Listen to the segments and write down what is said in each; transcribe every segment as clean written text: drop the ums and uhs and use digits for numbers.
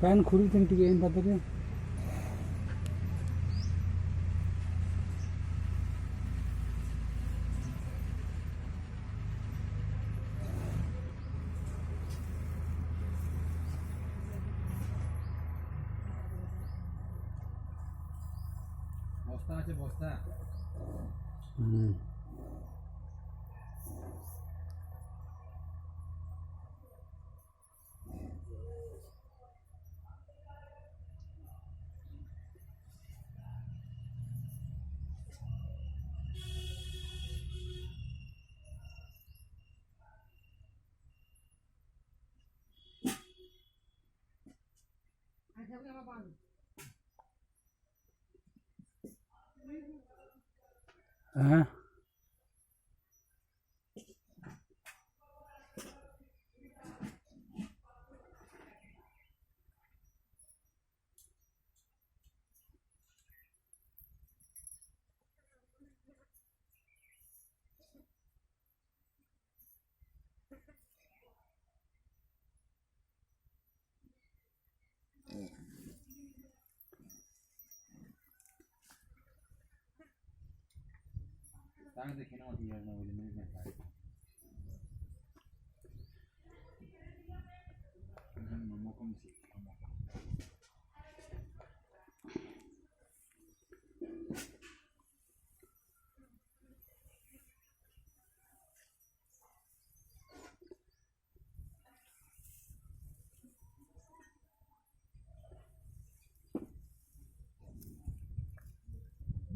PAN ଖୋଲିଛନ୍ତି ଟିକେ ଏନ୍ତା ଦେବେ বস্তা আছে বস্তা হ্যাঁ তাকে দেখে নাও দিয়ে না বলে মিনিট না খায় মোমো কমছি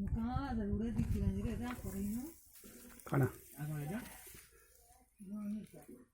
कहाँ जरूरत दिखती है रे क्या कर रही हूँ खाना এখন এটা जानी चाहिए